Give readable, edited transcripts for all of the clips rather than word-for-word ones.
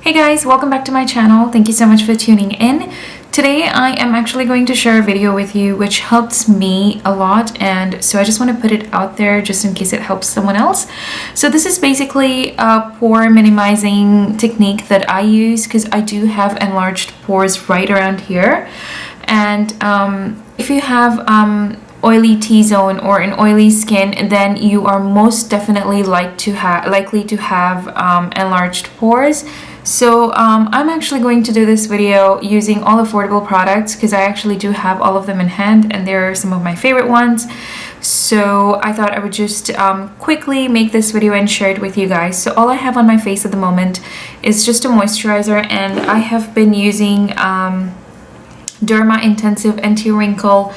Hey guys, welcome back to my channel. Thank you so much for tuning in. Today I am actually going to share a video with you which helps me a lot, and so I just want to put it out there just in case it helps someone else. So this is basically a pore minimizing technique that I use because I do have enlarged pores right around here. And if you have oily T-zone or an oily skin, then you are most definitely likely to have enlarged pores. So I'm actually going to do this video using all affordable products because I actually do have all of them in hand and they're some of my favorite ones. So I thought I would just quickly make this video and share it with you guys. So all I have on my face at the moment is just a moisturizer, and I have been using Derma Intensive Anti-Wrinkle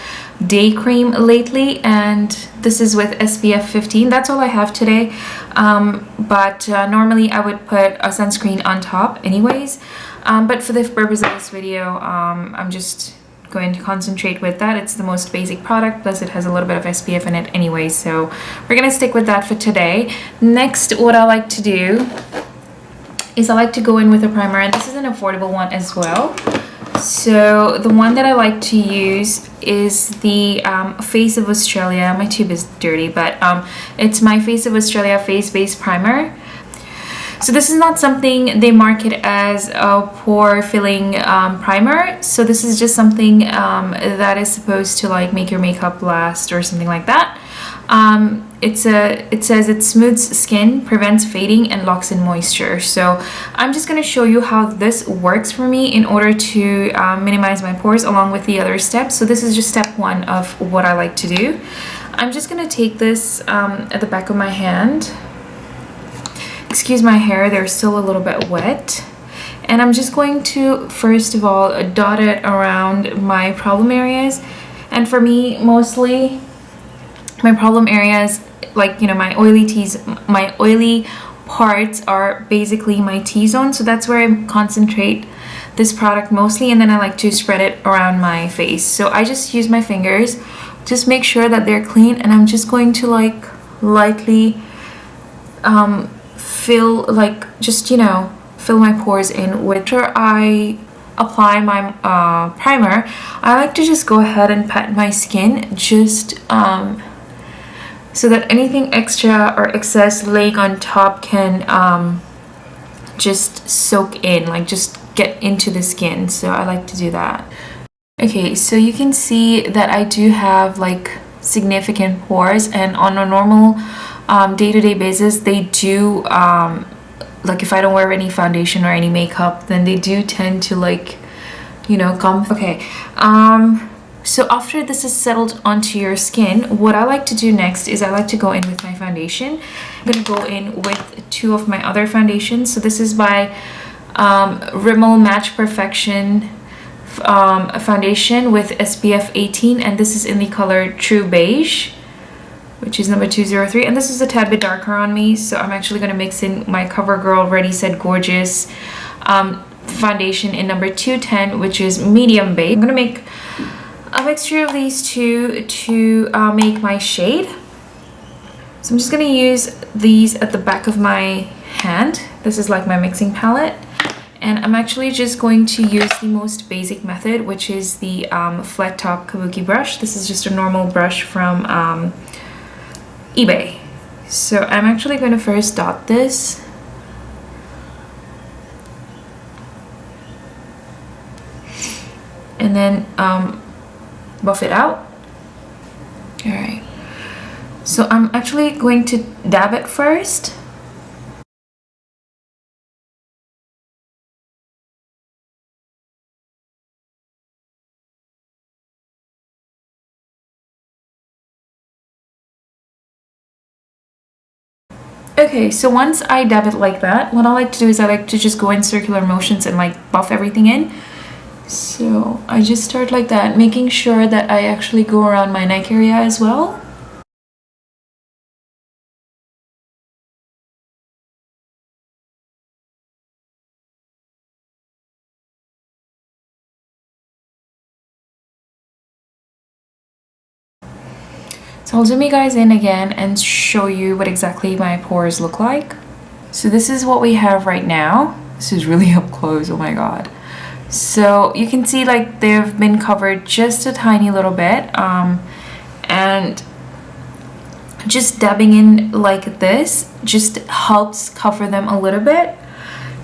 Day Cream lately, and this is with SPF 15. That's all I have today, but normally I would put a sunscreen on top anyways, but for the purpose of this video I'm just going to concentrate with that. It's the most basic product, plus it has a little bit of SPF in it anyway, so we're gonna stick with that for today. Next, what I like to do is I like to go in with a primer, and this is an affordable one as well. So the one that I like to use is the Face of Australia. My tube is dirty, but it's my Face of Australia Face Base Primer. So this is not something they market as a pore filling primer. So this is just something that is supposed to like make your makeup last or something like that. It says it smooths skin, prevents fading, and locks in moisture. So I'm just going to show you how this works for me in order to minimize my pores along with the other steps. So this is just step one of what I like to do. I'm just going to take this at the back of my hand. Excuse my hair, they're still a little bit wet. And I'm just going to first of all dot it around my problem areas. And for me, mostly my problem areas, like, you know, my oily parts are basically my T-zone, so that's where I concentrate this product mostly, and then I like to spread it around my face. So I just use my fingers, just make sure that they're clean, and I'm just going to like lightly fill my pores in. After I apply my primer, I like to just go ahead and pat my skin just so that anything extra or excess laying on top can just soak in, like just get into the skin. So I like to do that. Okay, so you can see that I do have like significant pores, and on a normal day-to-day basis they do like if I don't wear any foundation or any makeup, then they do tend to like, you know, come. Okay, so after this is settled onto your skin, what I like to do next is I like to go in with my foundation. I'm going to go in with two of my other foundations. So this is by Rimmel Match Perfection foundation with SPF 18, and this is in the color True Beige, which is number 203, and this is a tad bit darker on me, so I'm actually going to mix in my Covergirl Ready Set Gorgeous foundation in number 210, which is medium beige. I'm going to make a mixture of these two to make my shade. So I'm just going to use these at the back of my hand. This is like my mixing palette, and I'm actually just going to use the most basic method, which is the flat top kabuki brush. This is just a normal brush from eBay. So I'm actually going to first dot this. And then buff it out. Alright, so I'm actually going to dab it first. Okay, so once I dab it like that, what I like to do is I like to just go in circular motions and like buff everything in. So I just start like that, making sure that I actually go around my neck area as well. So I'll zoom you guys in again and show you what exactly my pores look like. So this is what we have right now. This is really up close, oh my god. So you can see like they've been covered just a tiny little bit, and just dabbing in like this just helps cover them a little bit.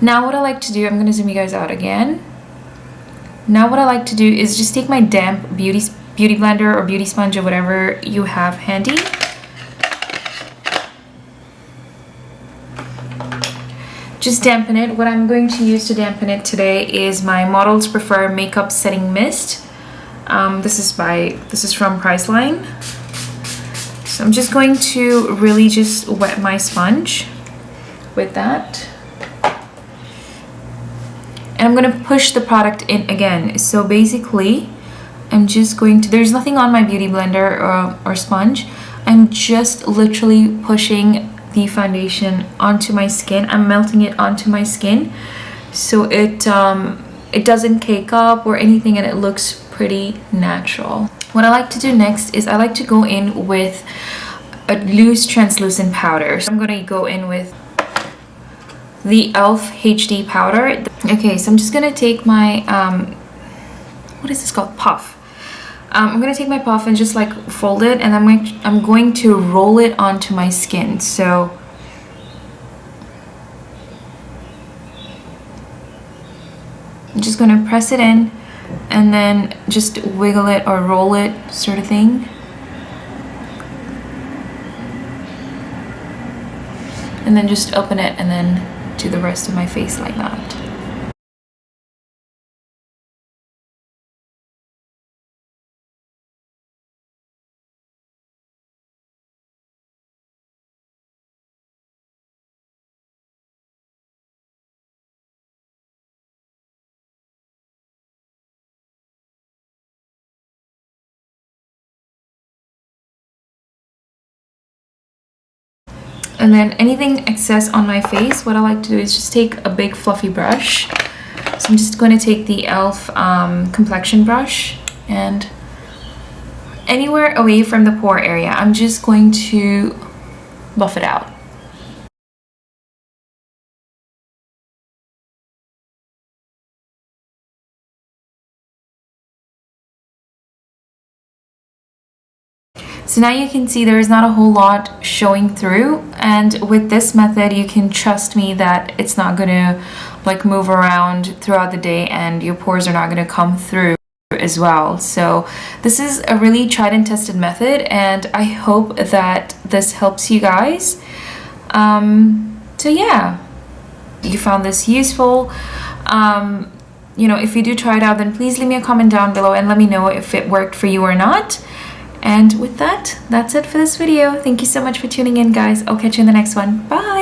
Now what I like to do, I'm gonna zoom you guys out again. Now what I like to do is just take my damp beauty blender or beauty sponge or whatever you have handy. Just dampen it. What I'm going to use to dampen it today is my Models Prefer Makeup Setting Mist. This is from Priceline. So I'm just going to really just wet my sponge with that. And I'm going to push the product in again. So basically, I'm just going to, there's nothing on my beauty blender or sponge. I'm just literally pushing the foundation onto my skin. I'm melting it onto my skin so it doesn't cake up or anything, and it looks pretty natural. What I like to do next is I like to go in with a loose translucent powder. So I'm gonna go in with the e.l.f. HD powder. Okay, so I'm just gonna take my what is this called? Puff. I'm gonna take my puff and just like fold it, and I'm going to roll it onto my skin. So I'm just gonna press it in and then just wiggle it or roll it, sort of thing. And then just open it and then do the rest of my face like that. And then anything excess on my face, what I like to do is just take a big fluffy brush. So I'm just going to take the e.l.f. complexion brush, and anywhere away from the pore area, I'm just going to buff it out. So now you can see there is not a whole lot showing through, and with this method you can trust me that it's not gonna like move around throughout the day, and your pores are not gonna come through as well. So this is a really tried and tested method, and I hope that this helps you guys. So yeah, you found this useful. You know, if you do try it out, then please leave me a comment down below and let me know if it worked for you or not. And with that, that's it for this video. Thank you so much for tuning in, guys. I'll catch you in the next one. Bye!